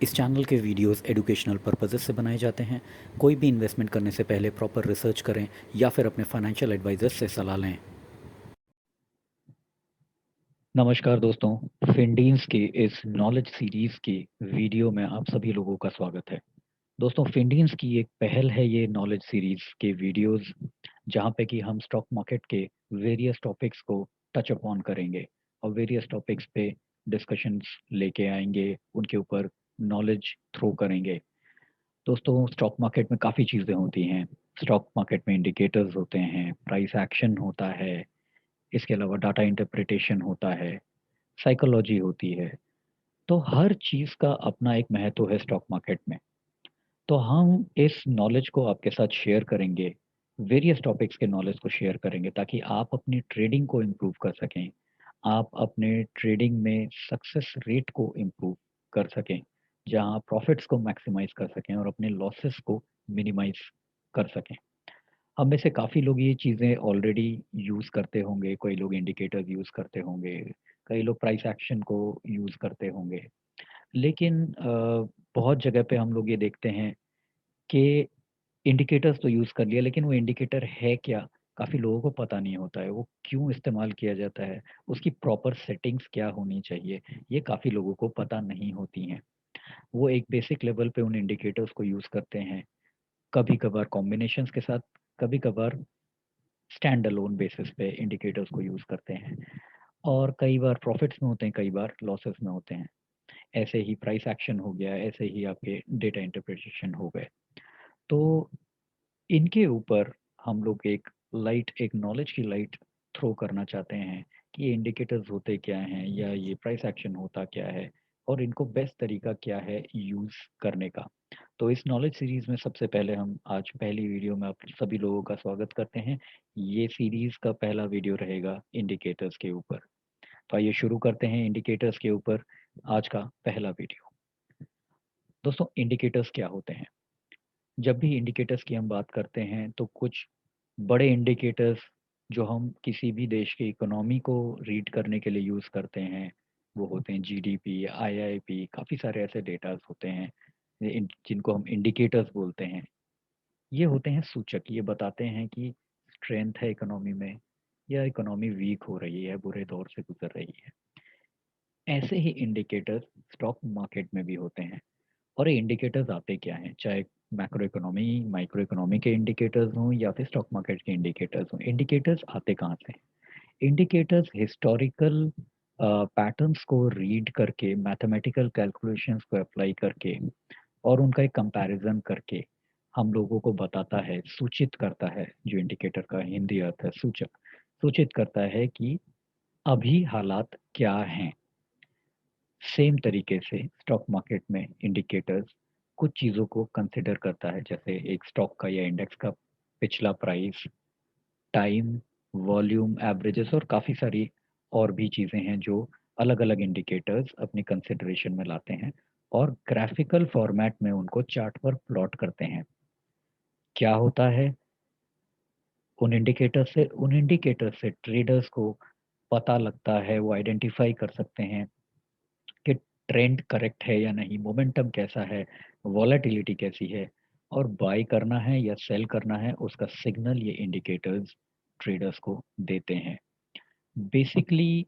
इस चैनल के videos educational purposes से बनाए जाते हैं। कोई भी इन्वेस्टमेंट करने से पहले प्रॉपर रिसर्च करें या फिर अपने फाइनेंशियल एडवाइजर से सलाह लें। नमस्कार दोस्तों, फिनडीन्स के इस नॉलेज सीरीज के वीडियो में आप सभी लोगों का स्वागत है। दोस्तों, फिनडीन्स की एक पहल है ये नॉलेज सीरीज के वीडियोस, जहाँ पे कि हम स्टॉक मार्केट के वेरियस टॉपिक्स को टच अपॉन करेंगे और वेरियस टॉपिक्स पे डिस्कशंस लेके आएंगे, उनके ऊपर नॉलेज थ्रो करेंगे। दोस्तों, स्टॉक मार्केट में काफ़ी चीज़ें होती हैं। स्टॉक मार्केट में इंडिकेटर्स होते हैं, प्राइस एक्शन होता है, इसके अलावा डाटा इंटरप्रिटेशन होता है, साइकोलॉजी होती है। तो हर चीज़ का अपना एक महत्व है स्टॉक मार्केट में। तो हम इस नॉलेज को आपके साथ शेयर करेंगे, वेरियस टॉपिक्स के नॉलेज को शेयर करेंगे ताकि आप अपनी ट्रेडिंग को इम्प्रूव कर सकें। आप अपने ट्रेडिंग में सक्सेस रेट को इम्प्रूव कर सकें, जहाँ प्रॉफिट्स को मैक्सिमाइज़ कर सकें और अपने लॉसेस को मिनिमाइज़ कर सकें। हम में से काफ़ी लोग ये चीज़ें ऑलरेडी यूज़ करते होंगे, कोई लोग इंडिकेटर्स यूज़ करते होंगे, कई लोग प्राइस एक्शन को यूज़ करते होंगे। लेकिन बहुत जगह पे हम लोग ये देखते हैं कि इंडिकेटर्स तो यूज़ कर लिया, लेकिन वो इंडिकेटर है क्या? काफ़ी लोगों को पता नहीं होता है, वो क्यों इस्तेमाल किया जाता है, उसकी प्रॉपर सेटिंग्स क्या होनी चाहिए, ये काफ़ी लोगों को पता नहीं होती हैं। वो एक बेसिक लेवल पे उन इंडिकेटर्स को यूज़ करते हैं, कभी-कभार कॉम्बिनेशंस के साथ, कभी-कभार स्टैंड अलोन बेसिस पे इंडिकेटर्स को यूज़ करते हैं और कई बार प्रॉफ़िट्स में होते हैं, कई बार लॉसेस में होते हैं। ऐसे ही प्राइस एक्शन हो गया, ऐसे ही आपके डेटा इंटरप्रिटेशन हो गए। तो इनके ऊपर हम लोग एक नॉलेज की लाइट थ्रो करना चाहते हैं कि ये इंडिकेटर्स होते क्या हैं या ये प्राइस एक्शन होता क्या है और इनको बेस्ट तरीका क्या है यूज़ करने का। तो इस नॉलेज सीरीज़ में सबसे पहले हम आज पहली वीडियो में आप सभी लोगों का स्वागत करते हैं। ये सीरीज़ का पहला वीडियो रहेगा इंडिकेटर्स के ऊपर। तो आइए शुरू करते हैं इंडिकेटर्स के ऊपर आज का पहला वीडियो। दोस्तों, इंडिकेटर्स क्या होते हैं? जब भी इंडिकेटर्स की हम बात करते हैं तो कुछ बड़े इंडिकेटर्स जो हम किसी भी देश की इकोनॉमी को रीड करने के लिए यूज़ करते हैं, वो होते हैं जीडीपी, आईआईपी, काफ़ी सारे ऐसे डेटास होते हैं जिनको हम इंडिकेटर्स बोलते हैं। ये होते हैं सूचक, ये बताते हैं कि स्ट्रेंथ है इकोनॉमी में या इकोनॉमी वीक हो रही है, बुरे दौर से गुजर रही है। ऐसे ही इंडिकेटर्स स्टॉक मार्केट में भी होते हैं। और ये इंडिकेटर्स आते क्या हैं? चाहे मैक्रो इकोनॉमी, माइक्रो इकोनॉमी के इंडिकेटर्स हों या फिर स्टॉक मार्केट के इंडिकेटर्स हों, इंडिकेटर्स आते कहाँ से हैं? इंडिकेटर्स हिस्टोरिकल पैटर्न्स को रीड करके, मैथमेटिकल कैलकुलेशंस को अप्लाई करके और उनका एक कंपैरिज़न करके हम लोगों को बताता है, सूचित करता है, जो इंडिकेटर का हिंदी अर्थ है सूचक, सूचित करता है कि अभी हालात क्या हैं। सेम तरीके से स्टॉक मार्केट में इंडिकेटर्स कुछ चीज़ों को कंसिडर करता है, जैसे एक स्टॉक का या इंडेक्स का पिछला प्राइस, टाइम, वॉल्यूम, एवरेजेस और काफ़ी सारी और भी चीज़ें हैं जो अलग-अलग इंडिकेटर्स अपनी कंसिडरेशन में लाते हैं और ग्राफ़िकल फ़ॉर्मेट में उनको चार्ट पर प्लॉट करते हैं। क्या होता है? उन इंडिकेटर से ट्रेडर्स को पता लगता है, वो आइडेंटिफ़ाई कर सकते हैं कि ट्रेंड करेक्ट है या नहीं, मोमेंटम कैसा है, वॉलेटिलिटी कैसी है और बाय करना है या सेल करना है, उसका सिग्नल ये इंडिकेटर्स ट्रेडर्स को देते हैं। बेसिकली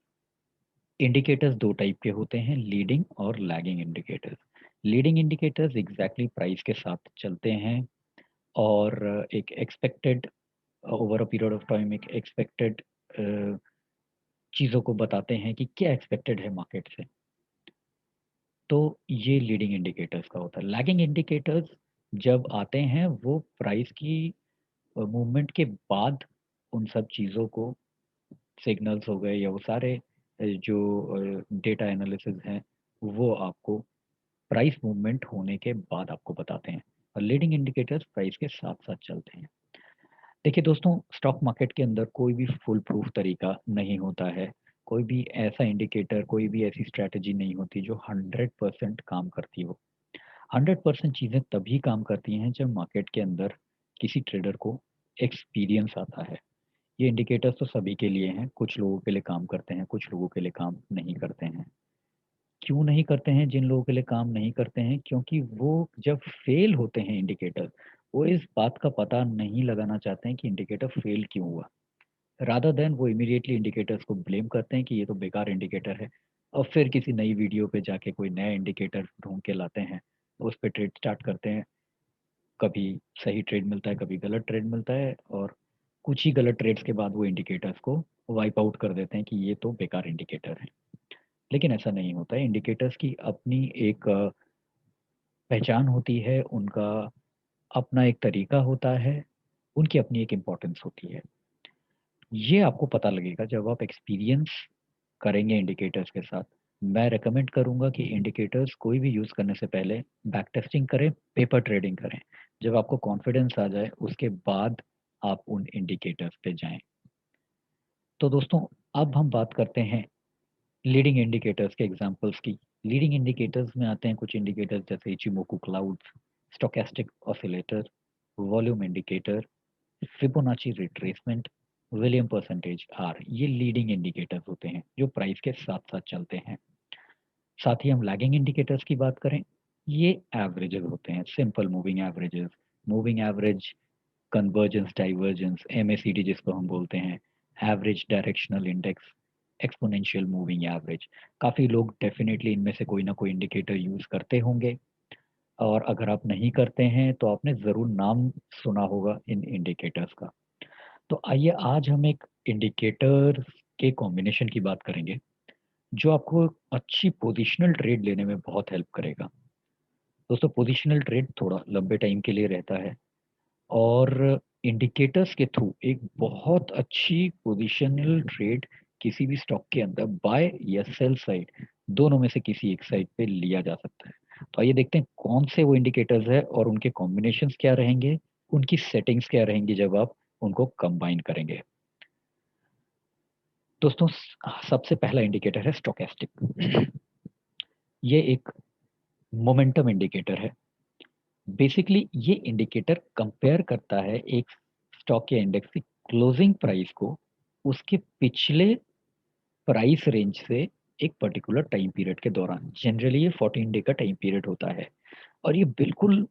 इंडिकेटर्स 2 टाइप के होते हैं, लीडिंग और lagging indicators. Leading indicators exactly price के साथ चलते हैं और एक expected over a period of time एक एक्सपेक्टेड अ, चीज़ों को बताते हैं कि क्या एक्सपेक्टेड है मार्केट से। तो ये लीडिंग इंडिकेटर्स का होता है। लैगिंग इंडिकेटर्स जब आते हैं वो प्राइस की मूवमेंट के बाद उन सब चीज़ों को, सिग्नल्स हो गए या वो सारे जो डेटा एनालिसिस हैं, वो आपको प्राइस मूवमेंट होने के बाद आपको बताते हैं और लीडिंग इंडिकेटर्स प्राइस के साथ-साथ चलते हैं। देखिए दोस्तों, स्टॉक मार्केट के अंदर कोई भी फुल प्रूफ तरीका नहीं होता है। कोई भी ऐसा इंडिकेटर, कोई भी ऐसी स्ट्रैटेजी नहीं होती जो 100% काम करती हो। 100% चीज़ें तभी काम करती हैं जब मार्केट के अंदर किसी ट्रेडर को एक्सपीरियंस आता है। ये इंडिकेटर्स तो सभी के लिए हैं, कुछ लोगों के लिए काम करते हैं, कुछ लोगों के लिए काम नहीं करते हैं। क्यों नहीं करते हैं? जिन लोगों के लिए काम नहीं करते हैं, क्योंकि वो जब फेल होते हैं इंडिकेटर, वो इस बात का पता नहीं लगाना चाहते हैं कि इंडिकेटर फेल क्यों हुआ। रादर देन वो इमीडिएटली इंडिकेटर्स को ब्लेम करते हैं कि ये तो बेकार इंडिकेटर है, और फिर किसी नई वीडियो पे जाके कोई नया इंडिकेटर ढूँढ के लाते हैं, उस पे ट्रेड स्टार्ट करते हैं। कभी सही ट्रेड मिलता है, कभी गलत ट्रेड मिलता है, और कुछ ही गलत ट्रेड्स के बाद वो इंडिकेटर्स को वाइप आउट कर देते हैं कि ये तो बेकार इंडिकेटर है। लेकिन ऐसा नहीं होता है, इंडिकेटर्स की अपनी एक पहचान होती है, उनका अपना एक तरीका होता है, उनकी अपनी एक इम्पोर्टेंस होती है। ये आपको पता लगेगा जब आप एक्सपीरियंस करेंगे इंडिकेटर्स के साथ। मैं रिकमेंड करूँगा कि इंडिकेटर्स कोई भी यूज़ करने से पहले बैक टेस्टिंग करें, पेपर ट्रेडिंग करें। जब आपको कॉन्फिडेंस आ जाए, उसके बाद आप उन इंडिकेटर्स पे जाएँ। तो दोस्तों, अब हम बात करते हैं लीडिंग इंडिकेटर्स के एग्जांपल्स की। लीडिंग इंडिकेटर्स में आते हैं कुछ इंडिकेटर्स जैसे Ichimoku clouds, stochastic oscillator, volume indicator, Fibonacci retracement, William percentage R. ये लीडिंग इंडिकेटर्स होते हैं जो प्राइस के साथ साथ चलते हैं। साथ ही हम लैगिंग इंडिकेटर्स की बात करें, ये एवरेजेस होते हैं, simple moving averages. Moving average, convergence, divergence, MACD जिसको हम बोलते हैं, average directional index, exponential moving average. काफ़ी लोग डेफिनेटली इनमें से कोई ना कोई इंडिकेटर यूज़ करते होंगे, और अगर आप नहीं करते हैं तो आपने ज़रूर नाम सुना होगा इन इंडिकेटर्स का। तो आइए आज हम एक इंडिकेटर के कॉम्बिनेशन की बात करेंगे, जो आपको अच्छी पोजिशनल ट्रेड लेने में बहुत हेल्प करेगा। दोस्तों, पोजिशनल ट्रेड थोड़ा लंबे टाइम के लिए रहता है, और इंडिकेटर्स के थ्रू एक बहुत अच्छी पोजिशनल ट्रेड किसी भी स्टॉक के अंदर बाय या सेल साइड, दोनों में से किसी एक साइड पे लिया जा सकता है। तो आइए देखते हैं कौन से वो इंडिकेटर्स है और उनके कॉम्बिनेशंस क्या रहेंगे, उनकी सेटिंग्स क्या रहेंगी जब आप उनको कंबाइन करेंगे। दोस्तों, सबसे पहला इंडिकेटर है स्टोचैस्टिक। ये एक मोमेंटम इंडिकेटर है। बेसिकली ये इंडिकेटर कंपेयर करता है एक स्टॉक या इंडेक्स की क्लोजिंग प्राइस को उसके पिछले प्राइस रेंज से एक पर्टिकुलर टाइम पीरियड के दौरान। जनरली ये 14 डे का टाइम पीरियड होता है, और ये बिल्कुल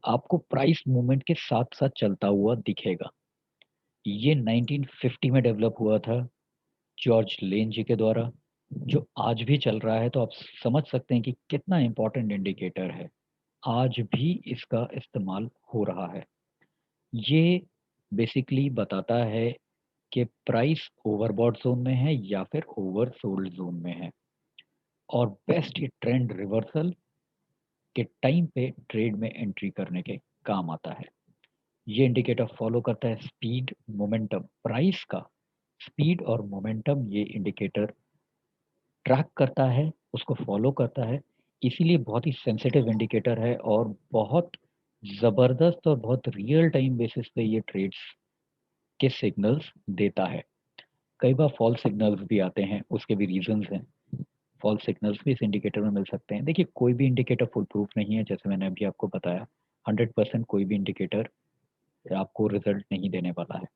आपको प्राइस मूवमेंट के साथ साथ चलता हुआ दिखेगा। ये 1950 में डेवलप हुआ था जॉर्ज लेन जी के द्वारा, जो आज भी चल रहा है। तो आप समझ सकते हैं कि कितना इंपॉर्टेंट इंडिकेटर है, आज भी इसका इस्तेमाल हो रहा है। ये बेसिकली बताता है कि प्राइस ओवरबॉट ज़ोन में है या फिर ओवरसोल्ड ज़ोन में है, और बेस्ट ये ट्रेंड रिवर्सल के टाइम पे ट्रेड में एंट्री करने के काम आता है। ये इंडिकेटर फॉलो करता है स्पीड, मोमेंटम, प्राइस का स्पीड और मोमेंटम। ये इंडिकेटर ट्रैक करता है, उसको फॉलो करता है। इसीलिए बहुत ही सेंसिटिव इंडिकेटर है, और बहुत ज़बरदस्त और बहुत रियल टाइम बेसिस पे ये ट्रेड्स के सिग्नल्स देता है। कई बार फॉल्स सिग्नल्स भी आते हैं, उसके भी रीजंस हैं। फॉल्स सिग्नल्स भी इस इंडिकेटर में मिल सकते हैं। देखिए, कोई भी इंडिकेटर फुल प्रूफ नहीं है, जैसे मैंने अभी आपको बताया। 100% कोई भी इंडिकेटर आपको रिजल्ट नहीं देने वाला है।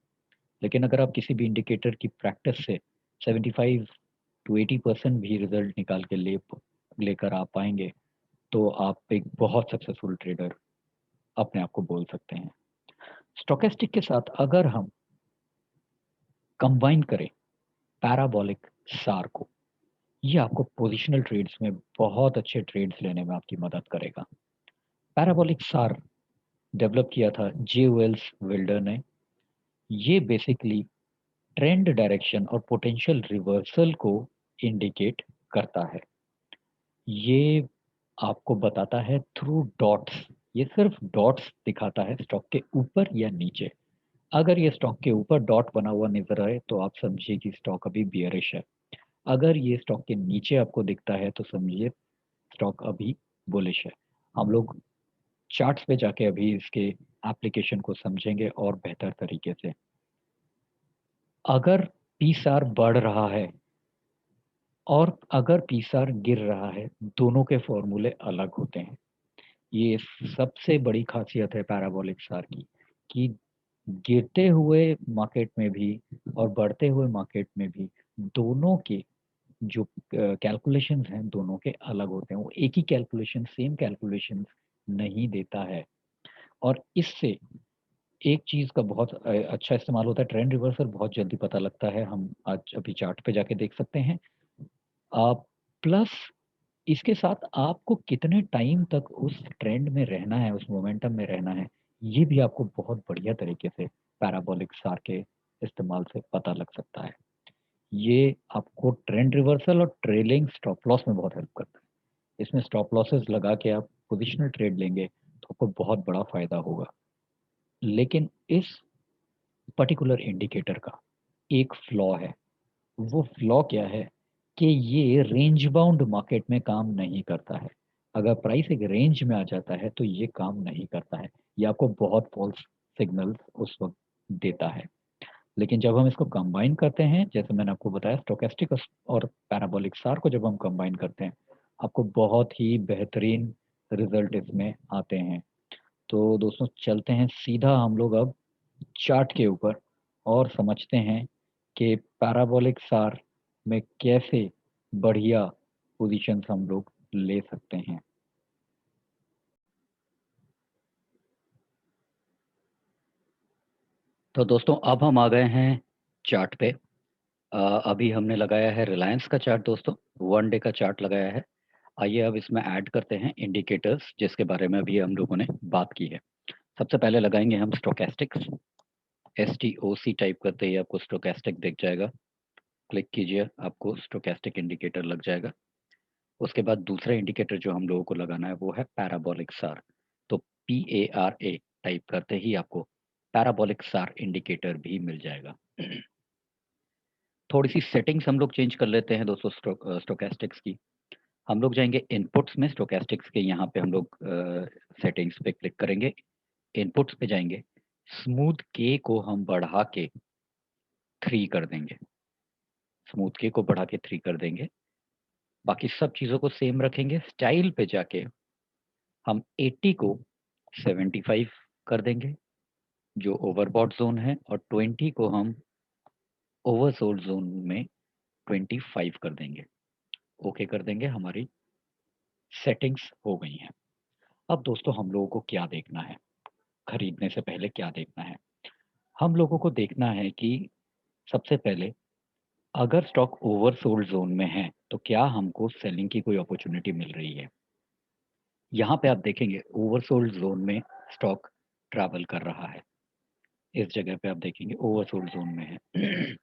लेकिन अगर आप किसी भी इंडिकेटर की प्रैक्टिस से 75 टू 80% भी रिजल्ट निकाल के लेकर आ पाएंगे, तो आप एक बहुत सक्सेसफुल ट्रेडर अपने आप को बोल सकते हैं। स्टोकेस्टिक के साथ अगर हम कंबाइन करें पैराबोलिक सार को, ये आपको पोजिशनल ट्रेड्स में बहुत अच्छे ट्रेड्स लेने में आपकी मदद करेगा। पैराबोलिक सार डेवलप किया था जे वेल्स विल्डर ने। ये बेसिकली ट्रेंड डायरेक्शन और पोटेंशियल रिवर्सल को इंडिकेट करता है। ये आपको बताता है थ्रू डॉट्स। ये सिर्फ डॉट्स दिखाता है स्टॉक के ऊपर या नीचे। अगर ये स्टॉक के ऊपर डॉट बना हुआ नजर आए तो आप समझिए कि स्टॉक अभी बियरिश है। अगर ये स्टॉक के नीचे आपको दिखता है तो समझिए स्टॉक अभी बुलिश है। हम लोग चार्ट्स पे जाके अभी इसके एप्लीकेशन को समझेंगे और बेहतर तरीके से। अगर पीसार बढ़ रहा है और अगर पीसार गिर रहा है, दोनों के फॉर्मूले अलग होते हैं। ये सबसे बड़ी खासियत है पैराबोलिक सार की, कि गिरते हुए मार्केट में भी और बढ़ते हुए मार्केट में भी दोनों के जो कैलकुलेशंस हैं दोनों के अलग होते हैं। वो एक ही कैलकुलेशन, सेम कैलकुलेशंस नहीं देता है। और इससे एक चीज़ का बहुत अच्छा इस्तेमाल होता है, ट्रेंड रिवर्सल बहुत जल्दी पता लगता है। हम आज अभी चार्ट पे जाके देख सकते हैं। प्लस इसके साथ आपको कितने टाइम तक उस ट्रेंड में रहना है, उस मोमेंटम में रहना है, ये भी आपको बहुत बढ़िया तरीके से पैराबोलिक सार के इस्तेमाल से पता लग सकता है। ये आपको ट्रेंड रिवर्सल और ट्रेलिंग स्टॉप लॉस में बहुत हेल्प करता है। इसमें स्टॉप लॉसेस लगा के आप पोजिशनल ट्रेड लेंगे तो आपको बहुत बड़ा फ़ायदा होगा। लेकिन इस पर्टिकुलर इंडिकेटर का एक फ्लॉ है। वो फ्लॉ क्या है कि ये रेंज बाउंड मार्केट में काम नहीं करता है। अगर प्राइस एक रेंज में आ जाता है तो ये काम नहीं करता है। ये आपको बहुत फॉल्स सिग्नल्स उस वक़्त देता है। लेकिन जब हम इसको कंबाइन करते हैं, जैसे मैंने आपको बताया स्टोचैस्टिक और पैराबोलिक सार को जब हम कंबाइन करते हैं, आपको बहुत ही बेहतरीन रिज़ल्ट इसमें आते हैं। तो दोस्तों चलते हैं सीधा हम लोग अब चार्ट के ऊपर और समझते हैं कि पैराबोलिक सार में कैसे बढ़िया पोजीशंस हम लोग ले सकते हैं। तो दोस्तों अब हम आ गए हैं चार्ट पे। अभी हमने लगाया है रिलायंस का चार्ट दोस्तों, 1 डे का चार्ट लगाया है। आइए अब इसमें ऐड करते हैं इंडिकेटर्स जिसके बारे में अभी हम लोगों ने बात की है। सबसे पहले लगाएंगे हम स्टोचैस्टिक्स। STOC टाइप करते ही आपको स्टोचैस्टिक दिख जाएगा। क्लिक कीजिए, आपको स्टोचैस्टिक इंडिकेटर लग जाएगा। उसके बाद दूसरा इंडिकेटर जो हम लोगों को लगाना है वो है पैराबोलिक सार। तो PARA टाइप करते ही आपको पैराबोलिक सार इंडिकेटर भी मिल जाएगा। थोड़ी सी सेटिंग्स हम लोग चेंज कर लेते हैं दोस्तों स्टोचैस्टिक्स की। हम लोग जाएंगे इनपुट्स में, स्टोचैस्टिक्स के यहाँ पे हम लोग सेटिंग्स पे क्लिक करेंगे। इनपुट्स पे जाएंगे, स्मूथ के को हम बढ़ा के 3 कर देंगे। स्मूथ के को बढ़ा के 3 कर देंगे। बाकी सब चीज़ों को सेम रखेंगे। स्टाइल पे जाके हम 80 को 75 कर देंगे जो ओवरबॉट ज़ोन है, और 20 को हम ओवरसोल्ड ज़ोन में 25 कर देंगे। ओके कर देंगे, हमारी सेटिंग्स हो गई हैं। अब दोस्तों हम लोगों को क्या देखना है, खरीदने से पहले क्या देखना है? हम लोगों को देखना है कि सबसे पहले अगर स्टॉक ओवरसोल्ड ज़ोन में है, तो क्या हमको सेलिंग की कोई अपॉर्च्युनिटी मिल रही है? यहाँ पे आप देखेंगे ओवरसोल्ड ज़ोन में स्टॉक ट्रैवल कर रहा है। इस जगह पे आप देखेंगे ओवरसोल्ड ज़ोन में है।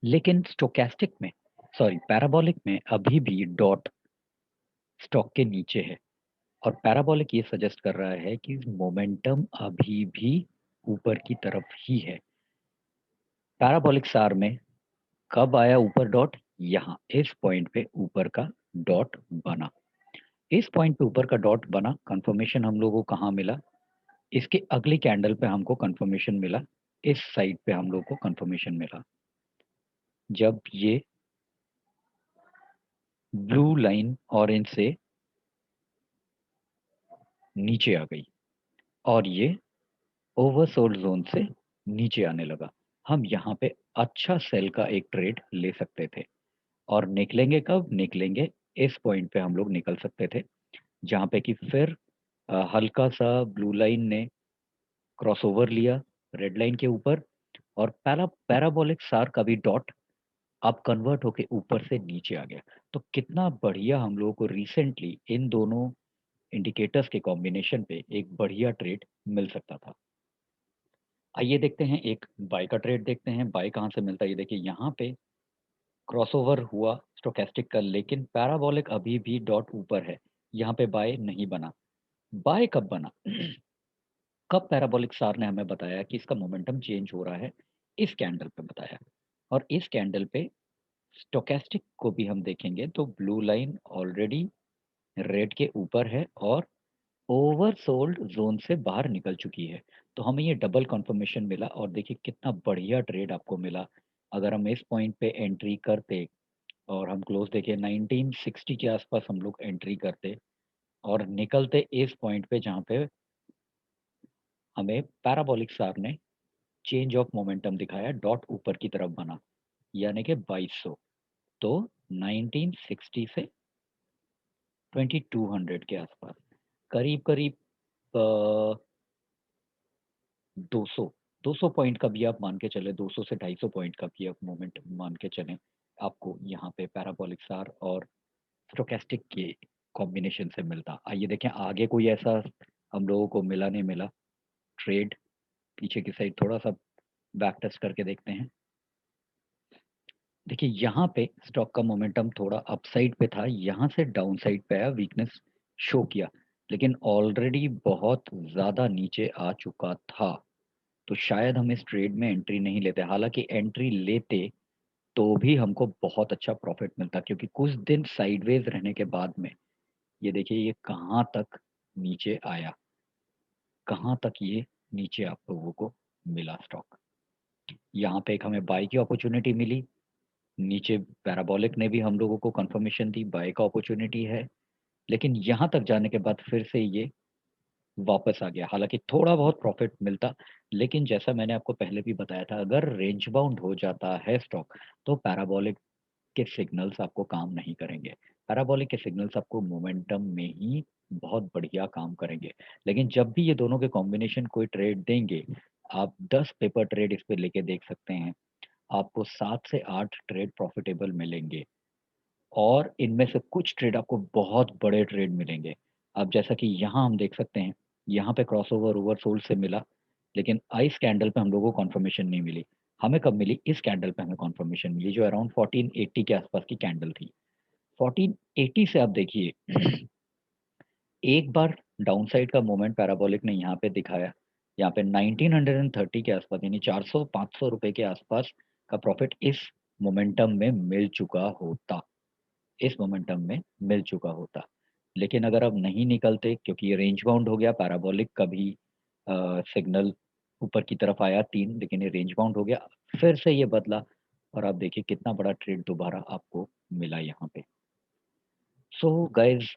लेकिन स्टोचैस्टिक में, सॉरी पैराबोलिक में अभी भी डॉट स्टॉक के नीचे है, और पैराबोलिक ये सजेस्ट कर रहा है कि मोमेंटम अभी भी ऊपर की तरफ ही है। पैराबोलिक सार में कब आया ऊपर डॉट? यहाँ इस पॉइंट पे ऊपर का डॉट बना। इस पॉइंट पे ऊपर का डॉट बना, कंफर्मेशन हम लोगों को कहाँ मिला? इसके अगली कैंडल पे हमको कंफर्मेशन मिला, इस साइड पे हम लोग को कंफर्मेशन मिला। जब ये ब्लू लाइन ऑरेंज से नीचे आ गई और ये ओवरसोल्ड ज़ोन से नीचे आने लगा, हम यहाँ पे अच्छा सेल का एक ट्रेड ले सकते थे। और निकलेंगे कब? निकलेंगे इस पॉइंट पे हम लोग निकल सकते थे, जहाँ पे कि फिर हल्का सा ब्लू लाइन ने क्रॉसओवर लिया रेड लाइन के ऊपर, और पैराबोलिक सार का भी डॉट अब कन्वर्ट होके ऊपर से नीचे आ गया। तो कितना बढ़िया हम लोगों को रिसेंटली इन दोनों इंडिकेटर्स के कॉम्बिनेशन पे एक बढ़िया ट्रेड मिल सकता था। आइए देखते हैं, एक बाय का ट्रेड देखते हैं। बाय कहाँ से मिलता है? ये देखिए यहाँ पे क्रॉसओवर हुआ स्टोचैस्टिक का, लेकिन पैराबोलिक अभी भी डॉट ऊपर है, यहाँ पे बाय नहीं बना। बाय कब बना? कब पैराबोलिक सार ने हमें बताया कि इसका मोमेंटम चेंज हो रहा है? इस कैंडल पे बताया। और इस कैंडल पे स्टोचैस्टिक को भी हम देखेंगे तो ब्लू लाइन ऑलरेडी रेड के ऊपर है और ओवरसोल्ड ज़ोन से बाहर निकल चुकी है। तो हमें ये डबल कन्फर्मेशन मिला, और देखिए कितना बढ़िया ट्रेड आपको मिला। अगर हम इस पॉइंट पे एंट्री करते और हम क्लोज़ देखिए 1960 के आस-पास हम लोग एंट्री करते और निकलते इस पॉइंट पे जहाँ पे हमें पैराबोलिक सार ने चेंज ऑफ मोमेंटम दिखाया, डॉट ऊपर की तरफ बना, यानी कि 2200। तो 1960 से 2200 के आसपास करीब-करीब 200 200 पॉइंट का भी आप मान के चलें, 200 से 250 पॉइंट का भी आप मोमेंट मान के चलें, आपको यहाँ पे पैराबोलिक सार और स्टोचैस्टिक के कॉम्बिनेशन से मिलता। आइए देखें आगे कोई ऐसा हम लोगों को मिला नहीं मिला ट्रेड, पीछे की साइड थोड़ा-सा बैक टेस्ट करके देखते हैं। देखिए यहाँ पे स्टॉक का मोमेंटम थोड़ा अपसाइड पे था, यहाँ से डाउन साइड पे आया, वीकनेस शो किया, लेकिन ऑलरेडी बहुत ज़्यादा नीचे आ चुका था, तो शायद हम इस ट्रेड में एंट्री नहीं लेते। हालाँकि एंट्री लेते तो भी हमको बहुत अच्छा प्रॉफ़िट मिलता, क्योंकि कुछ दिन साइडवेज़ रहने के बाद में ये देखिए ये कहाँ तक नीचे आया, कहाँ तक ये नीचे आप लोगों को मिला स्टॉक। यहाँ पे एक हमें बाय की अपॉर्च्युनिटी मिली, नीचे पैराबोलिक ने भी हम लोगों को कन्फर्मेशन दी, बाय का अपॉर्च्युनिटी है, लेकिन यहाँ तक जाने के बाद फिर से ये वापस आ गया। हालाँकि थोड़ा बहुत प्रॉफ़िट मिलता, लेकिन जैसा मैंने आपको पहले भी बताया था, अगर रेंज बाउंड हो जाता है स्टॉक, तो पैराबोलिक के सिग्नल्स आपको काम नहीं करेंगे। पैराबोलिक के सिग्नल्स आपको मोमेंटम में ही बहुत बढ़िया काम करेंगे। लेकिन जब भी ये दोनों के कॉम्बिनेशन कोई ट्रेड देंगे, आप 10 पेपर ट्रेड इस पे लेके देख सकते हैं। आपको 7 से 8 ट्रेड प्रॉफ़िटेबल मिलेंगे और इनमें से कुछ ट्रेड आपको बहुत बड़े ट्रेड मिलेंगे। अब जैसा कि यहाँ हम देख सकते हैं, यहाँ पे क्रॉसओवर ओवरसोल्ड से मिला, लेकिन आइस कैंडल पे हम लोगों को कन्फर्मेशन नहीं मिली। हमें कब मिली? इस कैंडल पे हमें कन्फर्मेशन मिली जो अराउंड 1480 के आसपास की कैंडल थी। 1480 से आप देखिए एक बार डाउनसाइड का मोमेंट पैराबोलिक ने यहाँ पे दिखाया। यहाँ पे 1930 के आसपास यानी 400-500 रुपए के आसपास का प्रॉफ़िट इस मोमेंटम में मिल चुका होता। इस मोमेंटम में मिल चुका होता। लेकिन अगर अब नहीं निकलते क्योंकि ये रेंज बाउंड हो गया पैराबोलिक का भी सिग्नल ऊपर की तरफ आया 3 लेकिन ये रेंज बाउंड हो गया। फिर से ये बदला और आप देखिए कितना बड़ा ट्रेड दोबारा आपको मिला यहाँ पे। सो गाइज़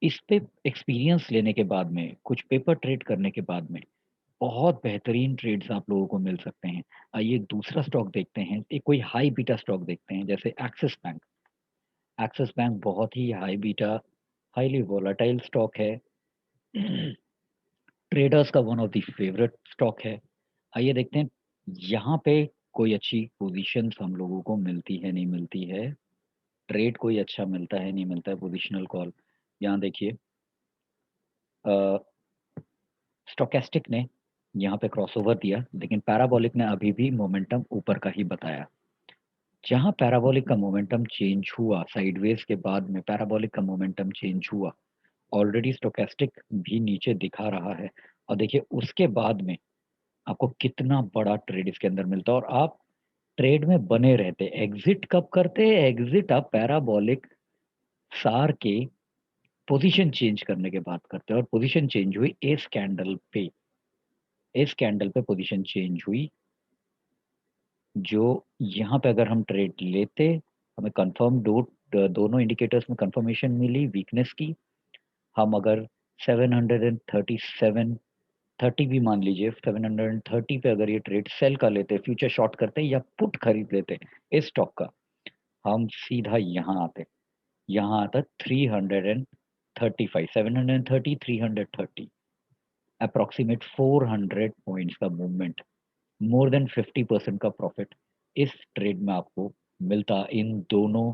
इस पे एक्सपीरियंस लेने के बाद में, कुछ पेपर ट्रेड करने के बाद में, बहुत बेहतरीन ट्रेड्स आप लोगों को मिल सकते हैं। आइए एक दूसरा स्टॉक देखते हैं, एक कोई हाई बीटा स्टॉक देखते हैं जैसे एक्सिस बैंक। एक्सिस बैंक बहुत ही high beta, highly volatile stock है। ट्रेडर्स का one of the favourite stock है। आइए देखते हैं यहाँ पे कोई अच्छी पोजीशंस हम लोगों को मिलती है, नहीं मिलती है। ट्रेड कोई अच्छा मिलता है, नहीं मिलता है, पोजिशनल कॉल। यहाँ देखिए अ, स्टोकेस्टिक ने यहाँ पे क्रॉसओवर दिया, लेकिन पैराबोलिक ने अभी भी मोमेंटम ऊपर का ही बताया। जहाँ पैराबोलिक का मोमेंटम चेंज हुआ, साइडवेज के बाद में पैराबोलिक का मोमेंटम चेंज हुआ, ऑलरेडी स्टोकेस्टिक भी नीचे दिखा रहा है और देखिए उसके बाद में आपको कितना बड़ा ट्रेड इसके अंदर मिलता है और आप ट्रेड में बने रहते। एग्ज़िट कब करते? एग्ज़िट आप पैराबोलिक सार के पोज़ीशन चेंज करने के बाद करते हैं और पोज़ीशन चेंज हुई इस कैंडल पे। इस कैंडल पे पोज़ीशन चेंज हुई, जो यहाँ पे अगर हम ट्रेड लेते, हमें कन्फर्म दोनों इंडिकेटर्स में कन्फर्मेशन मिली वीकनेस की। हम अगर 737 30 भी मान लीजिए 730 पे अगर ये ट्रेड सेल कर लेते, फ्यूचर शॉर्ट करते या पुट खरीद लेते इस स्टॉक का, हम सीधा यहाँ आते। यहाँ आता 335 730 330 अप्रॉक्सिमेट 400 पॉइंट्स का मूवमेंट, मोर देन 50% का प्रॉफिट इस ट्रेड में आपको मिलता इन दोनों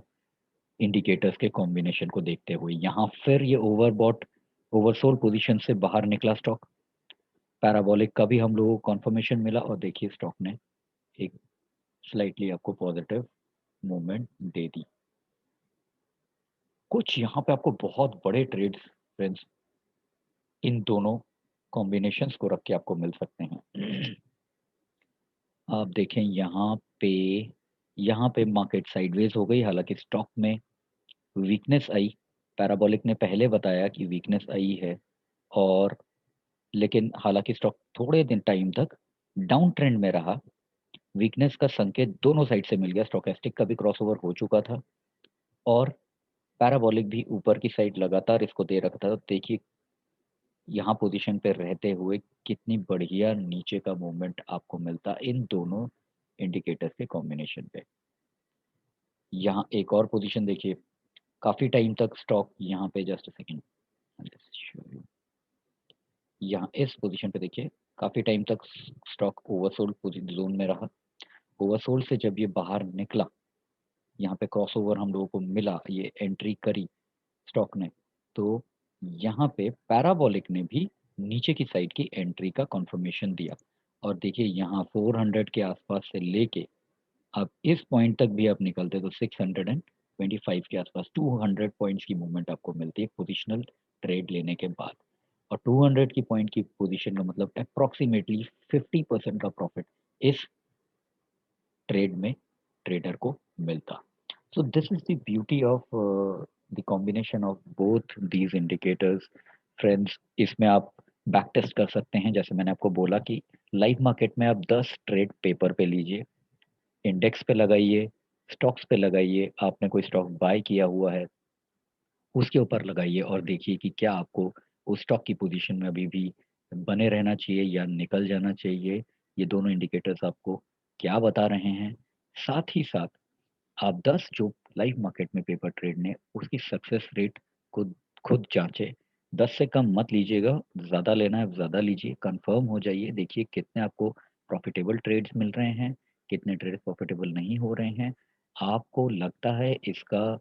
इंडिकेटर्स के कॉम्बिनेशन को देखते हुए। यहाँ फिर ये ओवरबॉट ओवरसोल्ड पोजीशन से बाहर निकला स्टॉक। पैराबोलिक का भी हम लोगों को कन्फर्मेशन मिला और देखिए स्टॉक ने एक स्लाइटली आपको पॉजिटिव मूवमेंट दे दी। कुछ यहाँ पे आपको बहुत बड़े ट्रेड्स फ्रेंड्स इन दोनों कॉम्बिनेशंस को रख के आपको मिल सकते हैं। आप देखें यहाँ पे मार्केट साइडवेज हो गई, हालाँकि स्टॉक में वीकनेस आई। पैराबोलिक ने पहले बताया कि वीकनेस आई है और लेकिन हालाँकि स्टॉक थोड़े दिन टाइम तक डाउन ट्रेंड में रहा। वीकनेस का संकेत दोनों साइड से मिल गया, स्टोचैस्टिक का भी क्रॉसओवर हो चुका था और पैराबोलिक भी ऊपर की साइड लगातार इसको दे रखा था। देखिए यहाँ पोजीशन पे रहते हुए कितनी बढ़िया नीचे का मूवमेंट आपको मिलता इन दोनों इंडिकेटर्स के कॉम्बिनेशन पे। यहाँ एक और पोजीशन देखिए, काफ़ी टाइम तक स्टॉक यहाँ पे जस्ट अ सेकंड, यहाँ इस पोजीशन पे देखिए, काफ़ी टाइम तक स्टॉक ओवरसोल्ड पोज़ी ज़ोन में रहा। ओवरसोल्ड से जब ये बाहर निकला, यहाँ पे क्रॉसओवर हम लोगों को मिला, ये एंट्री करी स्टॉक ने, तो यहाँ पे पैराबोलिक ने भी नीचे की साइड की एंट्री का कन्फर्मेशन दिया और देखिए यहाँ 400 के आसपास से लेके अब इस पॉइंट तक भी आप निकलते तो 625 के आसपास 200 पॉइंट्स की मूवमेंट आपको मिलती है पोजिशनल ट्रेड लेने के बाद। और 200 की पॉइंट की पोजीशन का मतलब अप्रॉक्सिमेटली 50% का प्रॉफिट इस ट्रेड में ट्रेडर को मिलता। So this is the beauty of the combination of both these indicators friends. इसमें आप बैक टेस्ट कर सकते हैं, जैसे मैंने आपको बोला कि लाइव मार्केट में आप 10 ट्रेड पेपर पे लीजिए, इंडेक्स पे लगाइए, स्टॉक्स पे लगाइए, आपने कोई स्टॉक बाय किया हुआ है उसके ऊपर लगाइए और देखिए कि क्या आपको उस स्टॉक की पोजीशन में अभी भी बने रहना चाहिए या निकल जाना चाहिए। ये दोनों इंडिकेटर्स आपको क्या बता रहे हैं। साथ ही साथ आप 10 जो लाइव मार्केट में पेपर ट्रेड ने उसकी सक्सेस रेट को खुद जांचें। 10 से कम मत लीजिएगा, ज़्यादा लेना है ज़्यादा लीजिए, कंफर्म हो जाइए, देखिए कितने आपको प्रॉफिटेबल ट्रेड्स मिल रहे हैं, कितने ट्रेड प्रॉफिटेबल नहीं हो रहे हैं। आपको लगता है इसका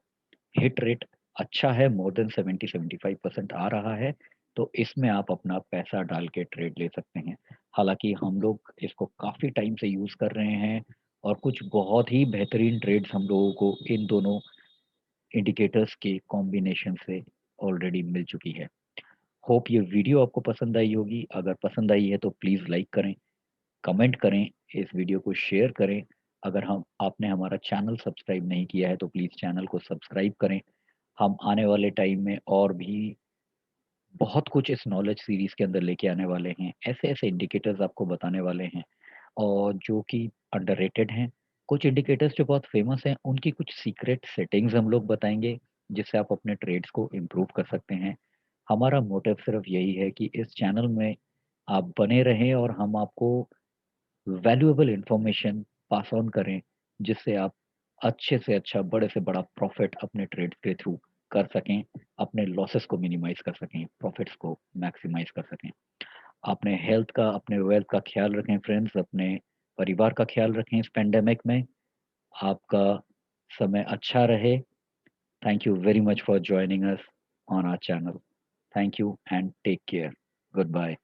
हिट रेट अच्छा है, मोर देन 70-75% आ रहा है, तो इसमें आप अपना पैसा डाल के ट्रेड ले सकते हैं। हालाँकि हम लोग इसको काफ़ी टाइम से यूज़ कर रहे हैं और कुछ बहुत ही बेहतरीन ट्रेड्स हम लोगों को इन दोनों इंडिकेटर्स के कॉम्बिनेशन से ऑलरेडी मिल चुकी है। होप ये वीडियो आपको पसंद आई होगी, अगर पसंद आई है तो प्लीज़ लाइक करें, कमेंट करें, इस वीडियो को शेयर करें। अगर हम आपने हमारा चैनल सब्सक्राइब नहीं किया है तो प्लीज़ चैनल को सब्सक्राइब करें। हम आने वाले टाइम में और भी बहुत कुछ इस नॉलेज सीरीज़ के अंदर लेके आने वाले हैं। ऐसे-ऐसे इंडिकेटर्स आपको बताने वाले हैं और जो कि अंडररेटेड हैं। कुछ इंडिकेटर्स जो बहुत फ़ेमस हैं, उनकी कुछ सीक्रेट सेटिंग्स हम लोग बताएँगे, जिससे आप अपने ट्रेड्स को इम्प्रूव कर सकते हैं। हमारा मोटिव सिर्फ़ यही है कि इस चैनल में आप बने रहें और हम आपको वैल्यूएबल इन्फॉर्मेशन पास ऑन करें, जिससे आप अच्छे से अच्छा, बड़े से बड़ा प्रॉफ़िट अपने ट्रेड के थ्रू कर सकें, अपने लॉसेस को मिनिमाइज़ कर सकें, प्रॉफ़िट्स को मैक्सिमाइज़ कर सकें। अपने हेल्थ का, अपने वेल्थ का ख़्याल रखें फ्रेंड्स, अपने परिवार का ख़्याल रखें इस पैंडेमिक में। आपका समय अच्छा रहे। Thank you very much for joining us on our channel. Thank you and take care. Good bye.